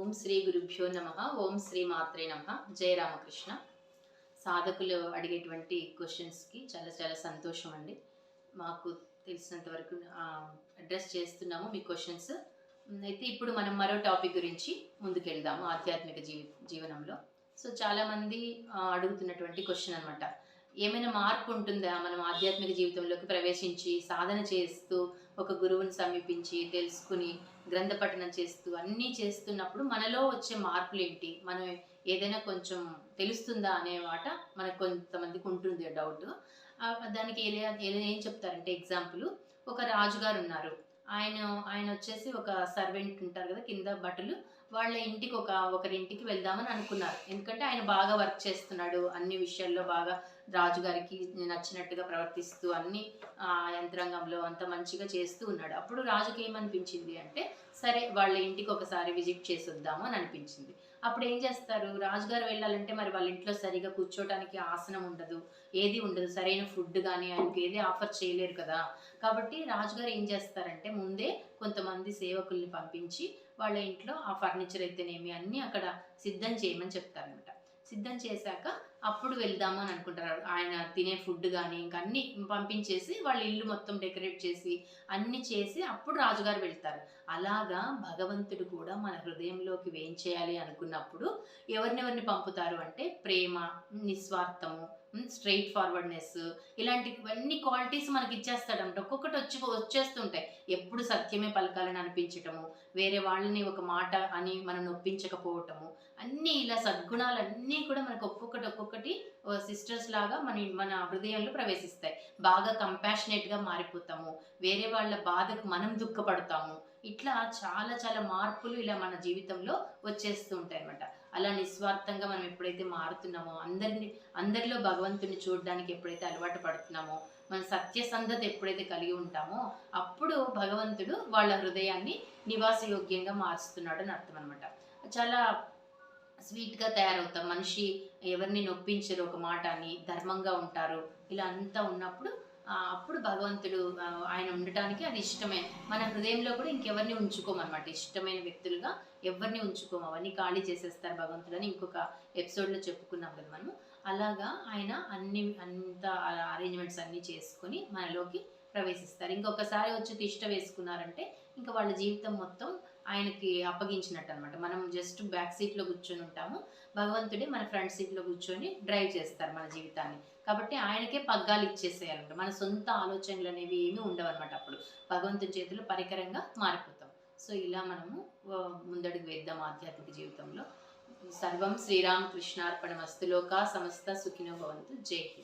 ఓం శ్రీ గురుభ్యో నమః. ఓం శ్రీ మాత్రే నమః. జయ రామకృష్ణ. సాధకులు అడిగేటువంటి క్వశ్చన్స్కి చాలా చాలా సంతోషం అండి. మాకు తెలిసినంత వరకు అడ్రస్ చేస్తున్నాము మీ క్వశ్చన్స్. అయితే ఇప్పుడు మనం మరో టాపిక్ గురించి ముందుకెళ్దాము ఆధ్యాత్మిక జీవనంలో. సో చాలామంది అడుగుతున్నటువంటి క్వశ్చన్ అనమాట. ఏమైనా మార్పు ఉంటుందా మనం ఆధ్యాత్మిక జీవితంలోకి ప్రవేశించి సాధన చేస్తూ ఒక గురువుని సమీపించి తెలుసుకుని గ్రంథ పఠనం చేస్తూ అన్నీ చేస్తున్నప్పుడు మనలో వచ్చే మార్పులు ఏంటి, మనం ఏదైనా కొంచెం తెలుస్తుందా అనే మాట మనకు కొంతమందికి ఉంటుంది డౌట్. దానికి ఏం చెప్తారంటే ఎగ్జాంపుల్, ఒక రాజుగారు ఉన్నారు. ఆయన ఆయన వచ్చేసి ఒక సర్వెంట్ ఉంటారు కదా కింద భటులు, వాళ్ళ ఇంటికి ఒకరింటికి వెళ్దామని అనుకున్నారు. ఎందుకంటే ఆయన బాగా వర్క్ చేస్తున్నాడు, అన్ని విషయాల్లో బాగా రాజుగారికి నచ్చినట్టుగా ప్రవర్తిస్తూ అన్ని యంత్రాంగంలో అంత మంచిగా చేస్తూ ఉన్నాడు. అప్పుడు రాజుకి ఏమనిపించింది అంటే, సరే వాళ్ళ ఇంటికి ఒకసారి విజిట్ చేసి వద్దాము అని అనిపించింది. అప్పుడు ఏం చేస్తారు, రాజుగారు వెళ్ళాలంటే మరి వాళ్ళ ఇంట్లో సరిగా కూర్చోటానికి ఆసనం ఉండదు, ఏది ఉండదు, సరైన ఫుడ్ కానీ ఆయనకి ఏది ఆఫర్ చేయలేరు కదా. కాబట్టి రాజుగారు ఏం చేస్తారంటే ముందే కొంతమంది సేవకుల్ని పంపించి వాళ్ళ ఇంట్లో ఆ ఫర్నిచర్ అయితేనేమి అన్నీ అక్కడ సిద్ధం చేయమని చెప్తారనమాట. సిద్ధం చేశాక అప్పుడు వెళ్దాము అని అనుకుంటారు. ఆయన తినే ఫుడ్ కానీ ఇంకా అన్ని పంపించేసి వాళ్ళ ఇల్లు మొత్తం డెకరేట్ చేసి అన్ని చేసి అప్పుడు రాజుగారు వెళ్తారు. అలాగా భగవంతుడు కూడా మన హృదయంలోకి వేయించేయాలి అనుకున్నప్పుడు ఎవరినెవరిని పంపుతారు అంటే ప్రేమ, నిస్వార్థము, స్ట్రైట్ ఫార్వర్డ్నెస్, ఇలాంటివన్నీ క్వాలిటీస్ మనకి ఇచ్చేస్తాడంట. ఒక్కొక్కటి వచ్చేస్తుంటాయి. ఎప్పుడు సత్యమే పలకాలని అనిపించటము, వేరే వాళ్ళని ఒక మాట అని మనం నొప్పించకపోవటము, అన్నీ ఇలా సద్గుణాలన్నీ కూడా మనకు ఒక్కొక్కటి సిస్టర్స్ లాగా మన హృదయంలో ప్రవేశిస్తాయి. బాగా కంపాషనేట్గా మారిపోతాము, వేరే వాళ్ళ బాధకు మనం దుఃఖపడతాము. ఇట్లా చాలా చాలా మార్పులు ఇలా మన జీవితంలో వచ్చేస్తూ ఉంటాయి అన్నమాట. అలా నిస్వార్థంగా మనం ఎప్పుడైతే మారుతున్నామో, అందరిలో భగవంతుని చూడడానికి ఎప్పుడైతే అలవాటు పడుతున్నామో, మన సత్యసంధత ఎప్పుడైతే కలిగి ఉంటామో అప్పుడు భగవంతుడు వాళ్ళ హృదయాన్ని నివాసయోగ్యంగా మారుస్తున్నాడు అని అర్థం అనమాట. చాలా స్వీట్గా తయారవుతాం. మనిషి ఎవరిని నొప్పించరు, ఒక మాట అని ధర్మంగా ఉంటారు. ఇలా అంతా ఉన్నప్పుడు అప్పుడు భగవంతుడు ఆయన ఉండటానికి అది ఇష్టమే. మన హృదయంలో కూడా ఇంకెవరిని ఉంచుకోమన్నమాట. ఇష్టమైన వ్యక్తులుగా ఎవరిని ఉంచుకోము, అవన్నీ ఖాళీ చేసేస్తారు భగవంతుడు అని ఇంకొక ఎపిసోడ్లో చెప్పుకున్నాం కదా మనం. అలాగా ఆయన అంత అరేంజ్మెంట్స్ అన్నీ చేసుకొని మనలోకి ప్రవేశిస్తారు. ఇంకొకసారి వచ్చి తిష్ట వేసుకున్నారంటే ఇంకా వాళ్ళ జీవితం మొత్తం ఆయనకి అప్పగించినట్టు అనమాట. మనం జస్ట్ బ్యాక్ సీట్లో కూర్చొని ఉంటాము, భగవంతుడే మన ఫ్రంట్ సీట్లో కూర్చొని డ్రైవ్ చేస్తారు మన జీవితాన్ని. కాబట్టి ఆయనకే పగ్గాలు ఇచ్చేసేయాలంట. మన సొంత ఆలోచనలు అనేవి ఏమీ ఉండవు అనమాట. అప్పుడు భగవంతుని చేతిలో పరికరంగా మారిపోతాం. సో ఇలా మనము ముందడుగు వేద్దాం ఆధ్యాత్మిక జీవితంలో. సర్వం శ్రీరామకృష్ణార్పణమస్తు. లోకా సమస్త సుఖినో భవంతు. జై హింద్.